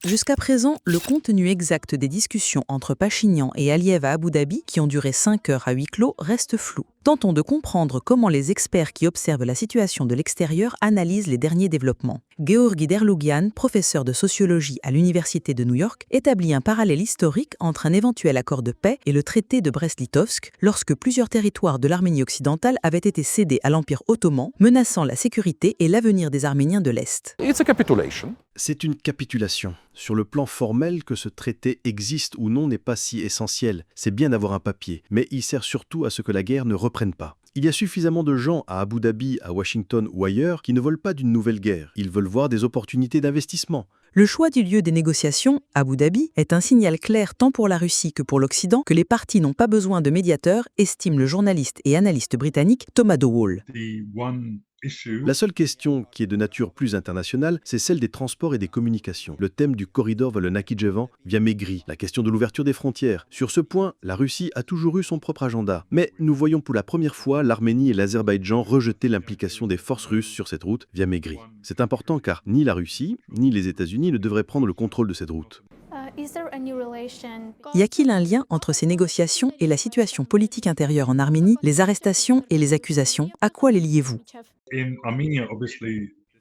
Jusqu'à présent, le contenu exact des discussions entre Pachinian et Aliyev à Abu Dhabi, qui ont duré 5 heures à huis clos, reste flou. Tentons de comprendre comment les experts qui observent la situation de l'extérieur analysent les derniers développements. Georgi Derlougian, professeur de sociologie à l'Université de New York, établit un parallèle historique entre un éventuel accord de paix et le traité de Brest-Litovsk, lorsque plusieurs territoires de l'Arménie occidentale avaient été cédés à l'Empire ottoman, menaçant la sécurité et l'avenir des Arméniens de l'Est. C'est une capitulation. Sur le plan formel, que ce traité existe ou non n'est pas si essentiel. C'est bien d'avoir un papier, mais il sert surtout à ce que la guerre ne reprenne pas. Il y a suffisamment de gens à Abu Dhabi, à Washington ou ailleurs qui ne veulent pas d'une nouvelle guerre. Ils veulent voir des opportunités d'investissement. Le choix du lieu des négociations, Abu Dhabi, est un signal clair tant pour la Russie que pour l'Occident que les parties n'ont pas besoin de médiateurs, estime le journaliste et analyste britannique Thomas Dowell. La seule question qui est de nature plus internationale, c'est celle des transports et des communications. Le thème du corridor vers le Nakhichevan vient maigri, la question de l'ouverture des frontières. Sur ce point, la Russie a toujours eu son propre agenda. Mais nous voyons pour la première fois l'Arménie et l'Azerbaïdjan rejeter l'implication des forces russes sur cette route via maigri. C'est important car ni la Russie, ni les États-Unis ne devraient prendre le contrôle de cette route. Y a-t-il un lien entre ces négociations et la situation politique intérieure en Arménie, les arrestations et les accusations? À quoi les liez-vous?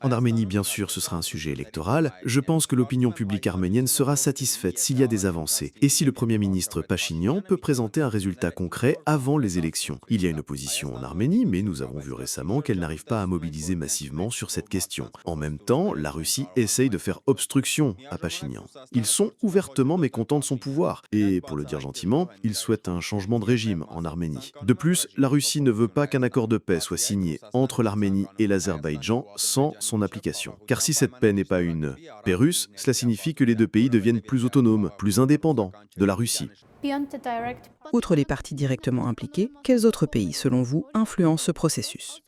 En Arménie, bien sûr, ce sera un sujet électoral. Je pense que l'opinion publique arménienne sera satisfaite s'il y a des avancées et si le Premier ministre Pachinian peut présenter un résultat concret avant les élections. Il y a une opposition en Arménie, mais nous avons vu récemment qu'elle n'arrive pas à mobiliser massivement sur cette question. En même temps, la Russie essaye de faire obstruction à Pachinian. Ils sont ouvertement mécontents de son pouvoir et, pour le dire gentiment, ils souhaitent un changement de régime en Arménie. De plus, la Russie ne veut pas qu'un accord de paix soit signé entre l'Arménie et l'Azerbaïdjan sans son application. Car si cette paix n'est pas une paix russe, cela signifie que les deux pays deviennent plus autonomes, plus indépendants de la Russie. Outre les parties directement impliquées, quels autres pays, selon vous, influencent ce processus?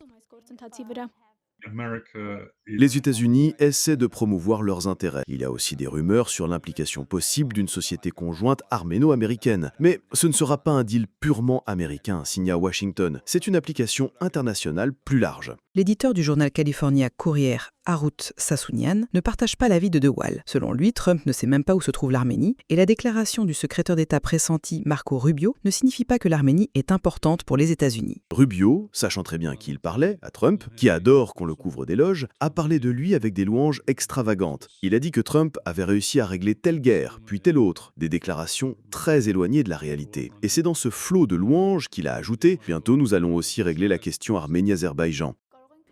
Les États-Unis essaient de promouvoir leurs intérêts. Il y a aussi des rumeurs sur l'implication possible d'une société conjointe arméno-américaine. Mais ce ne sera pas un deal purement américain signé à Washington. C'est une application internationale plus large. L'éditeur du journal California Courier, Arut Sassounian, ne partage pas l'avis de Dewal. Selon lui, Trump ne sait même pas où se trouve l'Arménie, et la déclaration du secrétaire d'État pressenti Marco Rubio ne signifie pas que l'Arménie est importante pour les États-Unis. Rubio, sachant très bien qui il parlait, à Trump, qui adore qu'on le couvre d'éloges, a parlé de lui avec des louanges extravagantes. Il a dit que Trump avait réussi à régler telle guerre, puis telle autre, des déclarations très éloignées de la réalité. Et c'est dans ce flot de louanges qu'il a ajouté « Bientôt nous allons aussi régler la question Arménie-Azerbaïdjan ».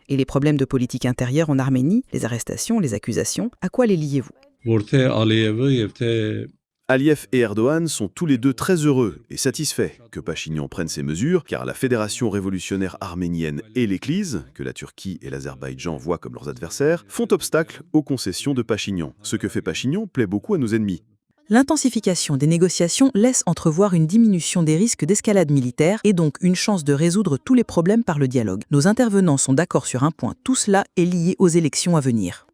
Et les problèmes de politique intérieure en Arménie, les arrestations, les accusations, à quoi les liez-vous? Aliyev et Erdogan sont tous les deux très heureux et satisfaits que Pachinian prenne ces mesures, car la Fédération révolutionnaire arménienne et l'Église, que la Turquie et l'Azerbaïdjan voient comme leurs adversaires, font obstacle aux concessions de Pachinian. Ce que fait Pachinian plaît beaucoup à nos ennemis. L'intensification des négociations laisse entrevoir une diminution des risques d'escalade militaire et donc une chance de résoudre tous les problèmes par le dialogue. Nos intervenants sont d'accord sur un point, tout cela est lié aux élections à venir.